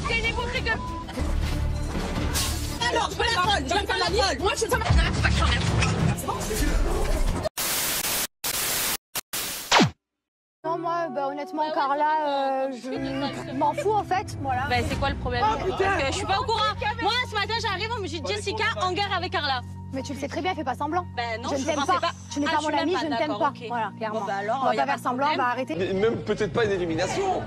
J'ai compris que... Alors, je fais la folle, je vais faire la folle. Moi, je suis pas... Non, moi, honnêtement, Carla, je m'en fous en fait, voilà. Bah, c'est quoi le problème? Parce que je suis pas au courant. Moi, ce matin, j'arrive, on me dit Jessica en guerre avec Carla. Mais tu le sais très bien, fais pas semblant. Ben non, je ne t'aime pas. Tu n'es pas mon ami, je ne t'aime pas. Okay. Voilà, clairement. Bon, bah alors, on va pas faire semblant, on va arrêter. Mais même peut-être pas une élimination.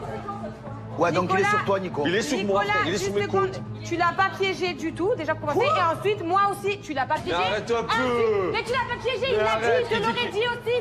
Ouais, donc il est sur toi, Nico. Il est sur moi, il est sur mes comptes. Tu l'as pas piégé du tout, déjà pour commencer. Et ensuite, moi aussi, tu l'as pas piégé. Mais arrête un peu. Mais tu l'as pas piégé, il l'a dit, je te l'aurais dit aussi.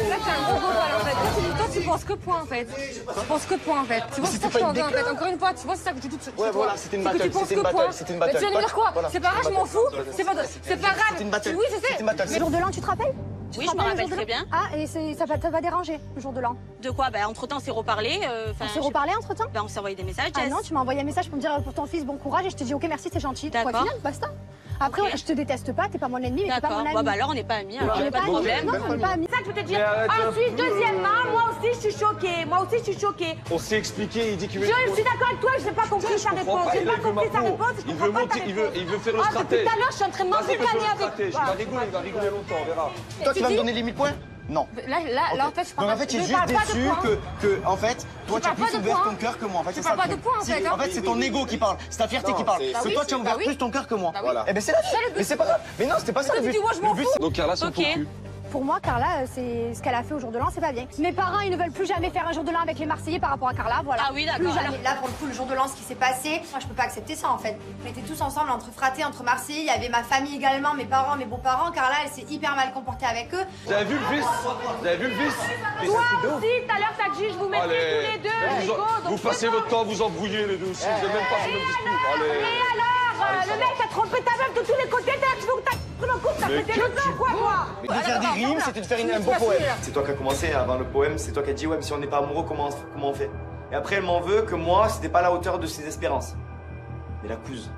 Là, t'es un gros global en fait. Toi, tu penses que point en fait. Tu penses que point en fait. Tu vois, c'est ça que je t'en dis en fait. Encore une fois, tu vois, c'est ça que je dis tout de suite. Ouais, voilà, c'était une battle. C'était une battle. C'était une battle. Tu vas dire quoi? C'est pas grave, je m'en fous. C'est pas grave. C'était une battle. Oui, je sais. C'était une battle. Le jour de l'an, tu te rappelles? Oui, je me rappelle très bien. Ah, et ça va déranger, le jour de l'an. De quoi? Bah, entre-temps, on s'est reparlé. On s'est reparlé entre-temps? Bah, on s'est envoyé des messages, Ah Jess. non, tu m'as envoyé un message pour me dire pour ton fils, bon courage, et je te dis ok, merci, c'est gentil. D'accord. Point final, basta. Après, Ok. je te déteste pas, t'es pas mon ennemi, mais t'es pas mon D'accord. ami. Bah, alors, on n'est pas amis, alors, On y n'est a pas de amis. problème. Non, on n'est pas amis. Ça, je peux te dire. Mais arrête un Ensuite, peu. deuxièmement, moi aussi, je suis choquée. Moi aussi, je suis choquée. On s'est expliqué, il dit qu'il veut... Je suis d'accord avec toi, je n'ai pas compris sa réponse. J'ai pas compris sa réponse, je comprends pas ta réponse. Il veut faire le Ah, stratège. depuis tout à l'heure, je suis en train de Vas-y, il veut faire m'entraîner le avec. stratège. Il va rigoler longtemps, on verra. Toi, tu vas me donner les 1000 points? Non. Là, en fait, je parle Donc en fait, tu es juste déçu que, en fait, toi, tu as plus ouvert ton cœur que moi. En fait, c'est ça. parles pas de points, en fait, hein. En fait, c'est ton ego qui parle, c'est ta fierté qui parle. Que toi, tu as ouvert plus ton cœur que moi. Voilà. Eh ben, c'est la vie. Mais c'est pas grave. Mais non, c'était pas ça le but. Le but, Donc Carla, sur ton cul. Pour moi, Carla, c'est ce qu'elle a fait au jour de l'an, c'est pas bien. Mes parents, ils ne veulent plus jamais faire un jour de l'an avec les Marseillais par rapport à Carla, voilà. Ah oui, d'accord. Plus jamais. Là, pour le coup, le jour de l'an, ce qui s'est passé, moi, je peux pas accepter ça, en fait. On était tous ensemble, entre fratés, entre Marseillais, il y avait ma famille également, mes parents, mes beaux-parents. Carla, elle s'est hyper mal comportée avec eux. Vous avez vu le vice? Vous avez vu le vice? Toi aussi, tout à l'heure, t'as dit, je vous mettrai tous les deux, Nico. Vous passez votre temps à vous embrouiller les deux aussi, vous n'êtes même pas sur le même discours. Et Allez. alors, le mec a trompé ta meuf de tous les côtés, t'as tu veux que t'as pris le coup, t'as pété le temps, quoi, toi? de faire des rimes, c'était de faire un beau poème. C'est toi qui as commencé avant le poème, c'est toi qui as dit ouais, mais si on n'est pas amoureux, comment on fait? Et après, elle m'en veut que moi, c'était pas à la hauteur de ses espérances. Mais la couse,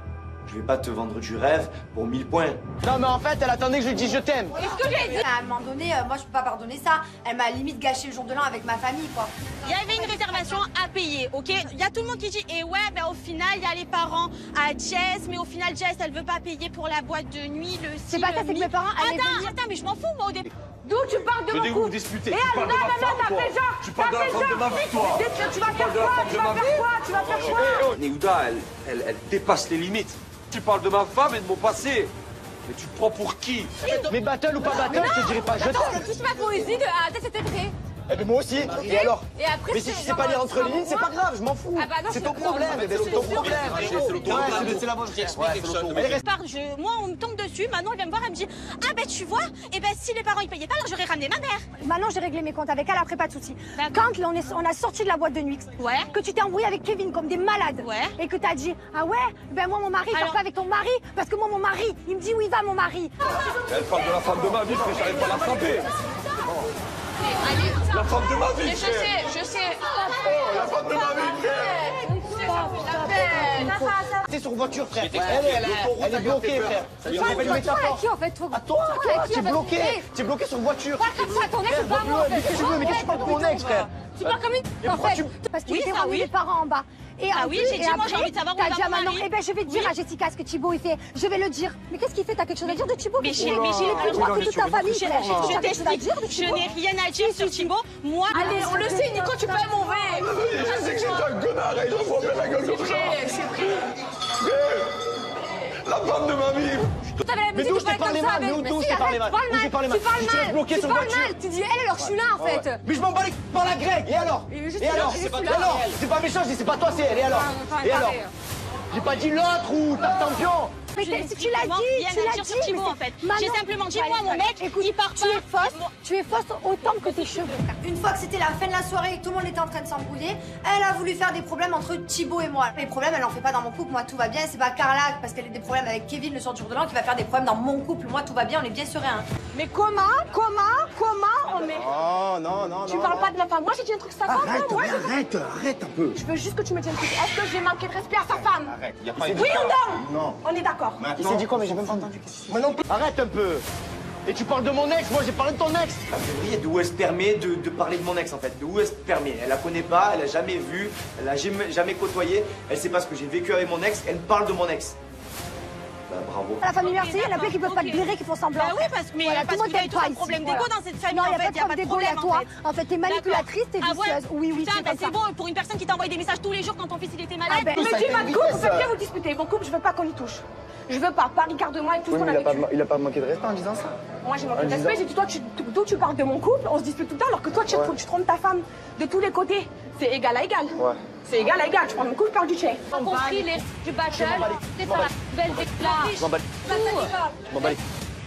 je vais pas te vendre du rêve pour 1000 points. Non, mais en fait, elle attendait que je lui dise je t'aime. Qu'est-ce que j'ai dit? À un moment donné, moi, je peux pas pardonner ça. Elle m'a limite gâché le jour de l'an avec ma famille, quoi. Il y avait une réservation à payer, ok? Il y a tout le monde qui dit, et ouais, ben au final, il y a les parents à Jess, mais au final, Jess, elle veut pas payer pour la boîte de nuit, le C'est pas ça, c'est que mes parents allaient venir. Attends, mais je m'en fous, moi, au début. D'où tu parles de Je mon dis que vous couple? vous disputez. Et Tu parles de ma femme, t'as toi. fait genre. Tu parles de la femme de ma vie, toi. Tu vas faire quoi? Tu vas faire quoi? Tu vas faire quoi? Néouda, elle dépasse les limites. Tu parles de ma femme et de mon passé. Mais tu te prends pour qui? Mais battle ou pas battle, je te dirai pas je t'aime. Toute ma poésie de A à Z, c'était vrai. Eh ben moi aussi. Et alors? Et après, Mais si tu sais pas lire entre les lignes, c'est pas grave, je m'en fous. Ah bah non, C'est ton je- problème, non, eh ben, c'est ton problème. C'est C'est la bonne. Moi, on me tombe dessus, maintenant, elle vient me voir, elle me dit, ah ben tu vois, et ben si les parents ils payaient pas, alors j'aurais ramené ma mère. Maintenant, j'ai réglé mes comptes avec elle, après, pas de soucis. D'accord. Quand on a sorti de la boîte de nuit, Ouais. que tu t'es embrouillé avec Kevin comme des malades, Ouais. et que t'as dit, ah ouais, ben moi, mon mari, il Alors- sort pas avec ton mari, parce que moi, mon mari, il me dit où il va, mon mari. Elle parle de la femme de ma vie, frère, j'arrive pas à l'attraper. La femme de ma vie, frère. Je sais. Oh, la femme de ma vie, frère. T'es sur voiture, frère. Elle est bloquée, frère. C'est une Toi, métaphore. qui en fait? À toi, tu es bloqué. Tu es bloqué sur voiture. Pas comme ça, ton ex, c'est pas moi en fait. Mais qu'est-ce que tu veux? Mais qu'est-ce que tu parles de mon ex, frère? Tu parles comme une. En fait. Parce qu'il Oui, était ça, ramené oui. les parents en bas. Et Ah en oui, plus, j'ai et dit, moi, j'ai après, envie de savoir où t'as va dit à mon Manon, mari. eh ben je vais dire à Jessica ce que Thibaut il fait. Je vais le dire. Mais qu'est-ce qu'il fait? T'as quelque chose à dire de Thibaut? Mais j'ai il est plus droit que toute ta famille, frère. Je T'as quelque chose à t'explique, dire de je Thibaut? n'ai rien à dire sur Thibaut. Moi, Allez, on le sait, Nico, tu peux mauvais. Je sais que c'est un connard, il envoie bien la gueule comme ça. La femme de ma vie. T'avais la Mais musique, d'où tu je t'ai parlais parlé comme ça, mal? Mais mais d'où je si, t'ai parlé arrête, mal? Où j'ai parlé mal? Tu parles Je te laisse mal. bloquer Tu sur parles voiture. mal. Tu dis elle, alors je suis là en fait. Mais je m'en bats les par la grecque. Et alors? Et je suis Et là, alors? je suis là. Et alors? C'est pas méchant, je dis c'est pas toi, c'est elle. Et alors? Et alors? J'ai pas dit l'autre ou Tartampion. Mais je n'ai tu l'as strictement dit, rien tu à l'as dire dit. sur Thibaut mais en fait. c'est- Manon, J'ai simplement dit, allez, moi, mon allez, mec, écoute, il part tu es pas. fausse. Tu es fausse autant que tes cheveux. Une fois que c'était la fin de la soirée et que tout le monde était en train de s'embrouiller, elle a voulu faire des problèmes entre Thibaut et moi. Les problèmes, elle en fait pas dans mon couple. Moi, tout va bien. C'est pas Carla parce qu'elle a des problèmes avec Kevin le soir du jour de l'an qui va faire des problèmes dans mon couple. Moi, tout va bien. On est bien serein. Mais comment on met... Oh non, non, non. Tu parles pas de ma femme. Moi, j'ai dit un truc à sa femme. Arrête, Moi, arrête un peu. je veux juste que tu me dises un truc. Est-ce que j'ai manqué de respect à sa femme? Arrête, y a pas Oui ou non? Non. On est d'accord. Il s'est dit quoi, mais j'ai même pas entendu. Moi non plus. Arrête un peu. Et tu parles de mon ex, moi j'ai parlé de ton ex. En février, d'où elle se permet de parler de mon ex en fait? D'où elle se permet? Elle la connaît pas, elle a jamais vu, elle a jamais côtoyé, elle sait pas ce que j'ai vécu avec mon ex, elle parle de mon ex. Bah bravo. La famille Mercier, il y en a plein qui peuvent pas te blairer, qui font semblant. Bah oui, parce que vous avez tous un problème d'ego dans cette famille. Non, il en fait, n'y a pas de problème en fait. En fait, t'es manipulatrice, t'es Ah ouais. vicieuse. Oui, Putain, c'est c'est bon pour une personne qui t'a envoyé des messages tous les jours quand ton fils il était malade. Il me dit ma couple, vous faites bien vous disputer. Mon couple, je veux pas qu'on y touche. Je veux pas regarde-moi et tout ce qu'on a vécu. Il a pas manqué de respect en disant ça. Moi j'ai manqué de respect, j'ai dit toi d'où tu parles de mon couple, on se dispute tout le temps alors que toi tu trompes ta femme de tous les côtés. C'est égal à égal. Ouais. C'est égal à égal, tu prends mon couple, je parle du tien. T'as compris les du battle, c'est ça la belle déclaration. Je m'en bats les.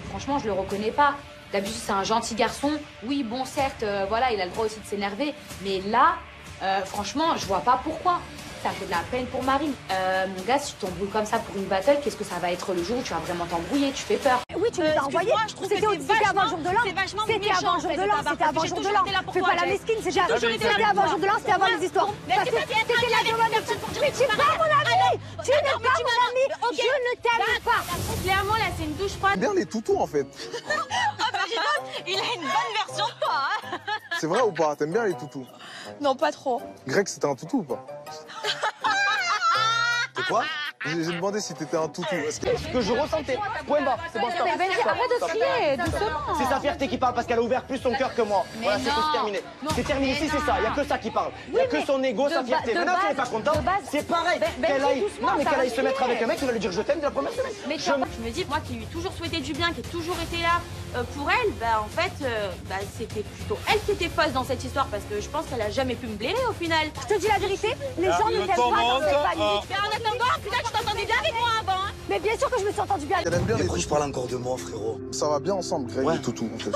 Franchement, je le reconnais pas. D'habitude, c'est un gentil garçon. Oui, bon, certes, voilà, il a le droit aussi de s'énerver. Mais là, franchement, je vois pas pourquoi. Ça fait de la peine pour Marine. Mon gars, si tu t'embrouilles comme ça pour une battle, qu'est-ce que ça va être le jour où tu vas vraiment t'embrouiller? Tu fais peur. Oui, tu nous as envoyé. C'était avant le jour de l'an. C'était avant le jour de l'an. C'était avant le jour de l'an. Fais pas la mesquine, c'était avant le jour de l'an, c'était avant les histoires. C'était la demande. Mais tu n'es pas mon ami. Tu n'es pas mon ami. Je ne t'aime pas. Clairement, là, c'est une douche froide. Bien les toutous en fait. Il a une bonne version de toi. C'est vrai ou pas? T'aimes bien les toutous? Non, pas trop. Greg, c'était un toutou ou pas? C'est quoi? J'ai demandé si t'étais un toutou. Ce que je ressentais. Point barre. C'est bon, stop. Arrête de crier, doucement. C'est sa fierté qui parle parce qu'elle a ouvert plus son cœur que moi. Voilà, c'est tout, c'est terminé. C'est terminé, si c'est ça. Il n'y a que ça qui parle. Il n'y a que son ego, sa fierté. Maintenant, si elle n'est pas contente, c'est pareil. Qu'elle aille se mettre avec un mec qui va lui dire je t'aime de la première semaine. Mais je me dis, moi qui lui ai toujours souhaité du bien, qui ai toujours été là pour elle, bah en fait, c'était plutôt elle qui était fausse dans cette histoire parce que je pense qu'elle a jamais pu me blairer au final. Je te dis la vérité, les gens ne t'aiment pas dans cette famille. Mais en attendant, putain, tu t'entendais bien avec moi avant. Hein. Mais bien sûr que je me suis entendue bien. Elle aime bien les Pourquoi toutous. je parle encore de moi, frérot? Ça va bien ensemble, Greg, les toutous en fait.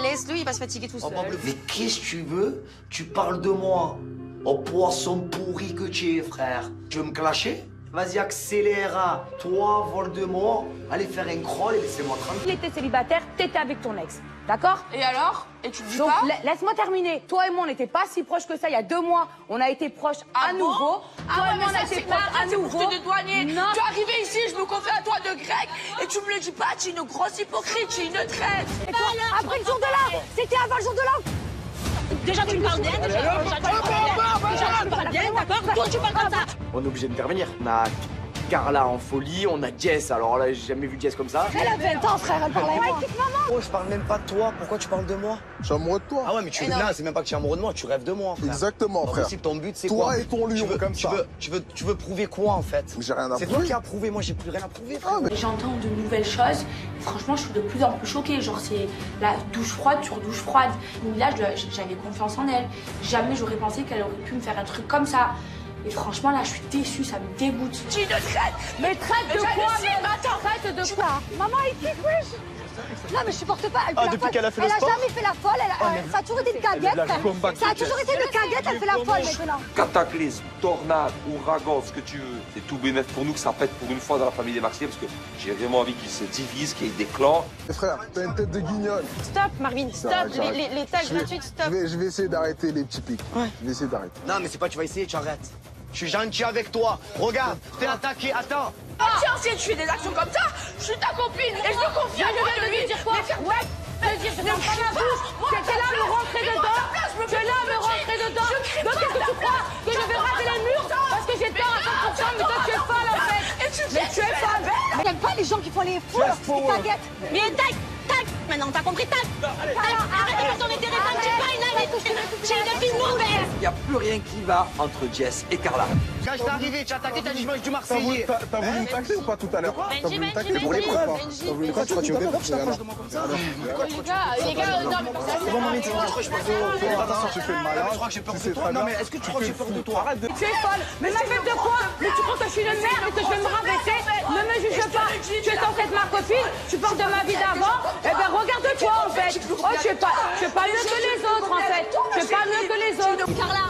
Laisse-le, il va se fatiguer tout seul. Mais qu'est-ce que tu veux? Tu parles de moi. Oh, poisson pourri que tu es, frère. Tu veux me clasher? Vas-y, accélère. Toi, Voldemort, allez faire un crawl et laissez-moi tranquille. Il était célibataire, t'étais avec ton ex. D'accord? Et alors? Et tu dis Donc pas? laisse-moi terminer. Toi et moi, on n'était pas si proches que ça. Il y a 2 mois, on a été proches à nouveau. Toi et moi, on a été proches à nouveau. C'est de douanier. Non. Tu es arrivé ici, je me confie à toi de Greg, et tu me le dis pas, tu es une grosse hypocrite, tu es une traite. Et toi, après le jour de l'an, c'était avant le jour de l'an. Déjà, tu me parles bien, déjà, tu me parles bien, d'accord? Toi, tu parles comme ça. On est obligé d'intervenir. On a Carla en folie, on a Jess. Alors là, j'ai jamais vu Jess comme ça. Elle a 20 ans, frère, elle parlait à moi. Oh, je parle même pas de toi. Pourquoi tu parles de moi? Je suis amoureux de toi. Ah ouais, mais tu là, c'est même pas que tu es amoureux de moi, tu rêves de moi, frère. Exactement, frère. Si ton but, c'est Toi quoi? et ton lion, comme ça. Tu veux prouver quoi, en fait? Mais j'ai rien à C'est toi prouver. qui as prouvé, moi j'ai plus rien à prouver, frère. J'entends de nouvelles choses. Et franchement, je suis de plus en plus choquée. Genre, c'est la douche froide sur douche froide. Donc là, j'avais confiance en elle. Jamais j'aurais pensé qu'elle aurait pu me faire un truc comme ça. Et franchement, là, je suis déçue, ça me dégoûte. Tu es une traite. Mais traite de quoi? Traite de quoi? Maman, il kiffe, wesh. Non, mais je supporte pas. Elle fait la depuis folle. qu'elle a fait le Elle a sport jamais fait la folle. Ça a toujours été une caguette. Ça a toujours été une caguette, elle fait la folle maintenant. Cataclysme, tornade, ouragan, ce que tu veux. C'est tout bénéf pour nous que ça pète pour une fois dans la famille des Marseillais parce que j'ai vraiment envie qu'ils se divisent, qu'il y ait des clans. Frère, t'as une tête de guignol. Stop, Marvin, stop. J'arrête. Les tags gratuites, stop. Je vais essayer d'arrêter les petits pics. Je vais essayer d'arrêter. Non, mais c'est pas tu vas essayer, tu arrêtes. Je suis gentil avec toi. Regarde, t'es attaqué, attends. Tiens, si tu fais des actions comme ça, je suis ta copine et je me confie à toi de lui. dire quoi? Ouais, je te ferme pas la bouche. T'es là à me rentrer dedans. Tu es là à me rentrer dedans. Donc qu'est-ce que tu crois? Que je vais raser les murs parce que j'ai peur à 100%, mais toi tu es folle en fait. Mais tu es folle. Mais j'aime pas les gens qui font les fous, les caguettes. Mais tac, tac. Maintenant, t'as compris, tac. Arrête de faire ton intérêt, tac. Tu pas une amie. J'ai une fille mauvaise. Il n'y a plus rien qui va entre Jess et Carla. Quand je t'ai arrivé, tu as attaqué, t'as dit je mange du Marseillais. T'as voulu me tacler ou pas tout à l'heure? T'as voulu me tacler pour les preuves? T'as voulu me tacler, tu me fais peur, je t'approche de moi comme ça. Les gars, non, mais C'est bon, Marine, fais attention, tu fais le malin. Je crois que j'ai peur de toi. Non, mais est-ce que tu crois que j'ai peur de toi? Arrête de. Tu es folle. Mais ma fête de quoi? Mais tu crois que je suis une merde et que je vais me rabaisser? Ne me juge pas. Tu es censée être ma copine. Tu parles de ma vie d'avant. Eh ben regarde-toi en fait. Oh, tu es pas mieux que les autres en fait. Tu es pas mieux que les autres. Carla,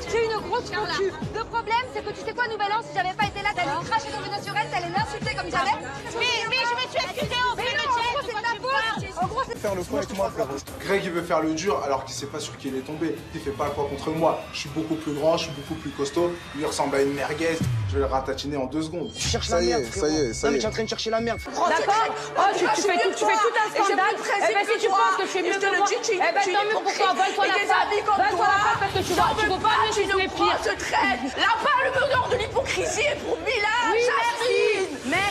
C'est une grosse cocu. Le problème, c'est que tu sais quoi, Nouvel An, si j'avais pas été là, t'allais cracher tombé sur elle, t'allais l'insulter comme jamais. mais je me suis excusée au fait de Jess. En gros, c'est ta faute. En gros, c'est faire le point avec moi, frérot. Greg, il veut faire le dur alors qu'il sait pas sur qui il est tombé. Il fait pas quoi contre moi. Je suis beaucoup plus grand, je suis beaucoup plus costaud. Lui, il ressemble à une merguez. Je vais le ratatiner en 2 secondes. Tu cherches la merde, frérot. Ça y est. Non, mais tu es en train de chercher la merde. D'accord. Oh, tu fais tout un scandale. Eh ben, si tu penses que je suis mieux que moi, eh ben, tant mieux pour toi. Vole-toi la face parce que tu veux pas mieux, tu es pire. Se traîne. Là, pas le meneur de l'hypocrisie est pour Mila. Oui, merci.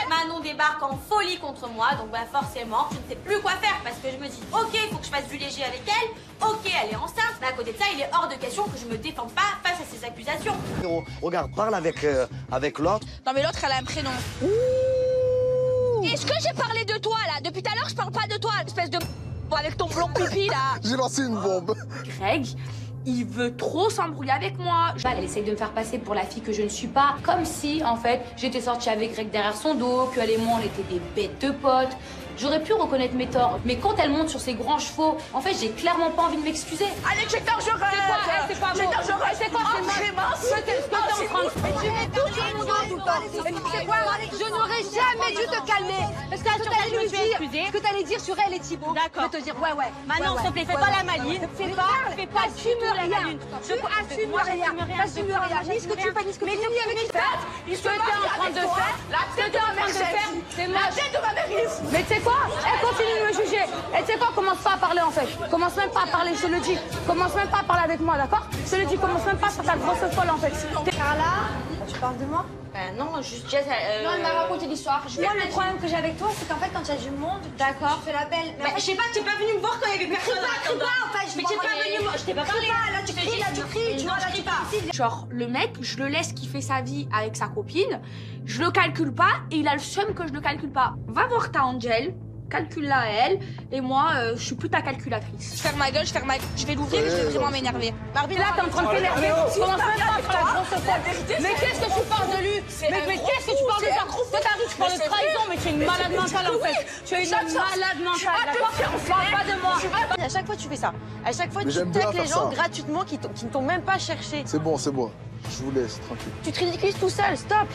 Manon débarque en folie contre moi, donc bah forcément, je ne sais plus quoi faire parce que je me dis, ok, il faut que je fasse du léger avec elle, ok, elle est enceinte, mais à côté de ça, il est hors de question que je me défende pas face à ces accusations. Regarde, parle avec l'autre. Non, mais l'autre, elle a un prénom. Est-ce que j'ai parlé de toi, là? Depuis tout à l'heure, je parle pas de toi, espèce de avec ton blond pipi, là. J'ai lancé une bombe. Greg, il veut trop s'embrouiller avec moi. Elle essaye de me faire passer pour la fille que je ne suis pas. Comme si, en fait, j'étais sortie avec Greg derrière son dos, qu'elle et moi, on était des bêtes de potes. J'aurais pu reconnaître mes torts. Mais quand elle monte sur ses grands chevaux, en fait, j'ai clairement pas envie de m'excuser. Allez, tu es dangereux. C'est pas bon. C'est quoi, c'est moi. Ce que t'es en train de faire. Tu mets tout sur mon dos, toi. C'est quoi? Je n'aurais jamais dû te calmer. Parce que t'allais lui dire ce que t'allais dire sur elle et Thibaut. D'accord. Je vais te dire, ouais. Manon, s'il te plaît, fais pas la maline. Fais pas, assume rien. Tu assumes rien. Ni ce que tu fais, ni ce que tu dis avec qui faire. Ce que t'es en train de faire, c'est moche. La tête de ma mère. Mais tu sais quoi? Elle continue de me juger. Et tu sais quoi? Commence pas à parler en fait. Commence même pas à parler, je te le dis. Commence même pas à parler avec moi, d'accord? Je te le dis, commence même pas sur ta grosse folle en fait. Carla, tu parles de moi? Non, juste Jess. Non, elle m'a raconté l'histoire. Moi, le problème que j'ai avec toi, c'est qu'en fait, quand il y a du monde, d'accord, tu fais la belle. Mais je sais pas, t'es pas venu me voir quand il y avait personne. Crie pas, en fait. Mais t'es pas venu me voir, je t'ai pas parlé. Là, tu cries, tu vois, là, tu cries. Genre, le mec, je le laisse kiffer sa vie avec sa copine, je le calcule pas et il a le seum que je le calcule pas. Va voir ta Angel, calcule-la à elle, et moi, je suis plus ta calculatrice. Je ferme ma gueule, je vais l'ouvrir et je vais vraiment m'énerver. Barbie, là, t'es en train de t'énerver. Commence même pas à faire la grosse folle. Mais qu'est-ce que tu parles de lui? Mais qu'est-ce que tu parles de ça? Toi, t'arrives, tu parles de trahison, mais tu es une malade mentale en fait. Tu es une malade mentale, d'accord? Parle pas de moi. À chaque fois, tu fais ça. À chaque fois, Mais tu j'aime bien tèques les faire gens ça. gratuitement qui ne t'ont même pas cherché. C'est bon. Je vous laisse, tranquille. Tu te ridiculises tout seul, stop.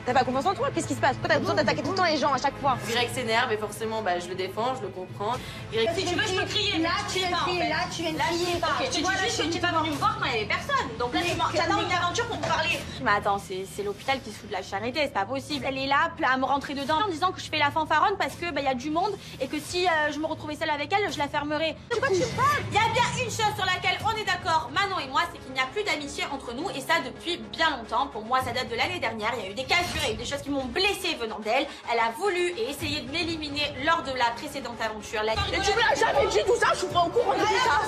T'as pas confiance en toi, qu'est-ce qui se passe? Pourquoi t'as besoin d'attaquer tout le temps les gens à chaque fois? Greg s'énerve et forcément je le défends, je le comprends. Greg, Si tu veux, je peux crier. Là, tu viens de crier, là, tu viens de crier. Ok, tu dis juste que tu es pas venu me voir quand il y avait personne. Donc là, j'attends une aventure pour me parler. Mais attends, c'est l'hôpital qui se fout de la charité, c'est pas possible. Elle est là à me rentrer dedans en disant que je fais la fanfaronne parce que y a du monde et que si je me retrouvais seule avec elle, je la fermerais. De quoi tu parles? Il y a bien une chose sur laquelle on est d'accord, Manon et moi, c'est qu'il n'y a plus d'amitié entre nous et ça depuis bien longtemps. Pour moi, ça date de l'année dernière. Il y a eu des cassures, il y a eu des choses qui m'ont blessée venant d'elle. Elle a voulu et essayé de m'éliminer lors de la précédente aventure. Et tu me l'as jamais dit tout ça, je suis pas au courant de tout ça.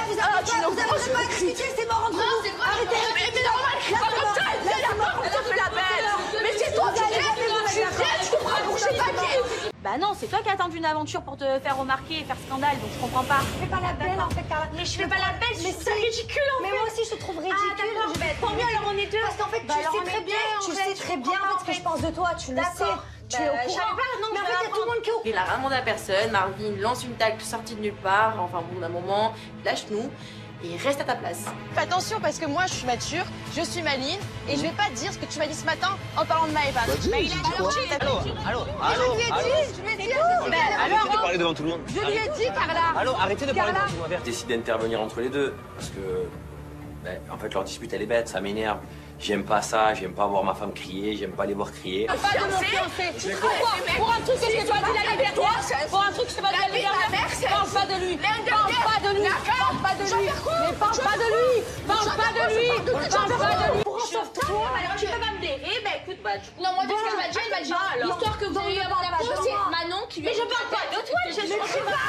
Vous avez pas expliqué, c'est mort entre nous. Arrêtez. Mais normal, je suis pas comme ça, elle fait la mort, on te fait la belle. Mais c'est toi qui je te ferai bouger ta gueule. Bah non, c'est toi qui as attendu une aventure pour te faire remarquer et faire scandale, donc je comprends pas. Je fais pas la belle en fait, Carla. Mais je fais pas la belle, je trouve ça ridicule en fait. Mais moi aussi je te trouve ridicule. Tant mieux, alors on est deux. Parce qu'en fait, tu sais très bien ce que je pense de toi, tu le sais. Tu es au courant. Mais en fait, il y a tout le monde qui est au courant. Il a rien demandé à personne, Marvin lance une tag sortie de nulle part, enfin bon d'un moment, lâche-nous. Et reste à ta place. Fais attention parce que moi je suis mature, je suis maligne et je vais pas te dire ce que tu m'as dit ce matin en parlant de Maëva. Bah dis, quoi? Je lui ai dit. Arrêtez de parler devant tout le monde. Je lui ai dit, Carla. Allô, arrêtez de parler devant tout le monde. Je décide d'intervenir entre les deux parce que, en fait, leur dispute elle est bête, ça m'énerve. J'aime pas ça, j'aime pas voir ma femme crier, j'aime pas les voir crier. Pas de mon fiancé. Pour un truc que je t'ai pas dit l'année dernière. Pour un truc que je t'ai pas dit l'année dernière. Parle pas de lui. Parle pas de lui. Parle pas de lui. Mais parle pas de lui. Parle pas de lui. Parle pas de lui. Toi, alors tu peux pas me blairer, bah écoute, Non, moi, tout ce qu'elle m'a dit, elle m'a dit l'histoire que vous avez eu avant la pause, c'est Manon qui lui a dit. Mais je parle pas de toi, je ne crie pas.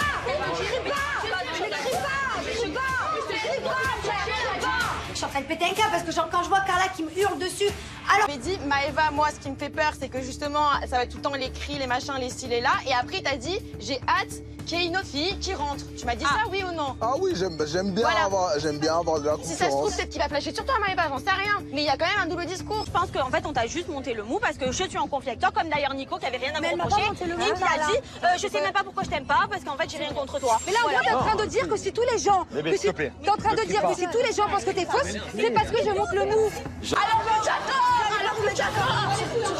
Je suis en train de péter un câble parce que quand je vois Carla qui me hurle dessus. Alors, Je lui ai dit, Maëva, moi, ce qui me fait peur, c'est que justement, ça va être tout le temps les cris, les machins, les styles là. Et après, t'as dit, j'ai hâte qu'il y ait une autre fille qui rentre. Tu m'as dit ça, oui ou non? Ah oui, j'aime bien, Voilà. avoir de la concurrence. Si ça se trouve, peut-être qu'il va flasher sur toi, Maëva, j'en sais rien. Mais il y a quand même un double discours. Je pense qu'en fait, on t'a juste monté le mou parce que je suis en conflit avec toi, comme d'ailleurs Nico qui avait rien à me reprocher. Nick qui a dit, je sais même pas pourquoi je t'aime pas parce qu'en fait, j'ai rien contre toi. Mais là, en gros, t'es en train de dire que si tous les gens. S'il te plaît. T'es en train de dire que si tous les gens pensent que t'es fausse, c'est parce que je monte le mou. Alors que j'adore.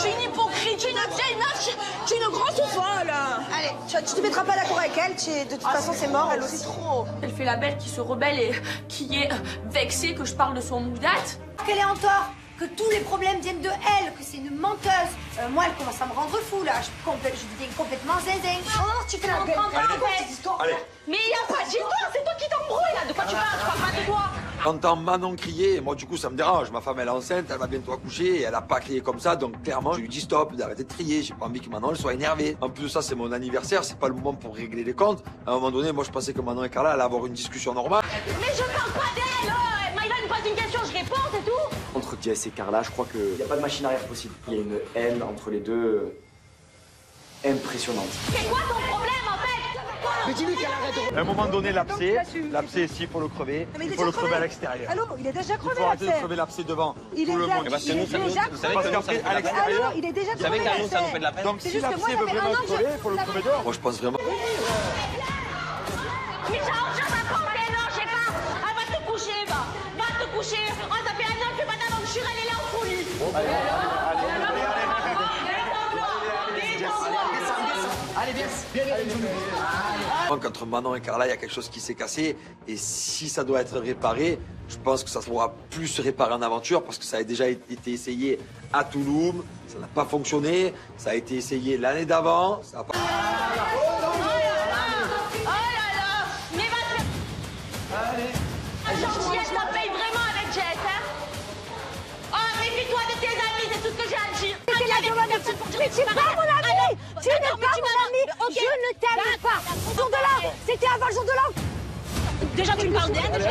J'ai une hypocrite, j'ai une meuf Tu es une grosse folle. Allez, tu te mettras pas d'accord avec elle, de toute façon c'est mort, elle aussi. Trop. Elle fait la belle qui se rebelle et qui est vexée que je parle de son moudate. Qu'elle est en tort, que tous les problèmes viennent de elle, que c'est une menteuse. Moi, elle commence à me rendre fou là, je deviens complètement zinzin. Oh, tu fais la belle. Allez. Mais il y a pas d'histoire, c'est toi qui t'embrouilles là. De quoi tu parles? Je parle pas de toi. J'entends Manon crier, et moi du coup ça me dérange. Ma femme elle est enceinte, elle va bientôt accoucher et elle a pas crié comme ça, donc clairement je lui dis stop, d'arrêter de crier. J'ai pas envie que Manon elle soit énervée. En plus de ça, c'est mon anniversaire, c'est pas le moment pour régler les comptes. À un moment donné, moi je pensais que Manon et Carla allaient avoir une discussion normale. Mais je parle pas d'elle. Maïva me pose une question, je réponds, c'est tout. Entre Jess et Carla, je crois qu'il n'y a pas de machine arrière possible. Il y a une haine entre les deux impressionnante. C'est quoi ton problème en fait? Mais dis-lui qu'elle arrête de... À un moment donné, l'abcès ici, il faut le crever. Il faut le crever à l'extérieur. Allô, il est déjà crevé, il faut arrêter de crever l'abcès devant il tout le monde. Parce que nous, ça nous fait à l'extérieur. il est déjà crevé. Vous savez qu'à nous, ça nous fait de la peine. Donc si l'abcès veut vraiment être crevé, il faut le crever dehors. Moi je pense vraiment... Mais ça en va prendre, non, je sais pas. Elle va te coucher, va te coucher. Oh, ça fait un an que tu fais pas d'aventure, elle est là en folie. Allez, viens. Entre Manon et Carla, il y a quelque chose qui s'est cassé. Et si ça doit être réparé, je pense que ça ne pourra plus se réparer en aventure parce que ça a déjà été essayé à Touloum. Ça n'a pas fonctionné. Ça a été essayé l'année d'avant. Ça n'a pas... Gentillesse, la paye vraiment avec Jess, hein? Oh, méfie-toi de tes amis, c'est tout ce que j'ai à dire. Mais tu n'es pas mon ami! Tu n'es pas mon ami! Je ne t'aime pas! Jour de l'an! C'était avant le jour de l'an! Déjà, tu me parles d'elle, déjà.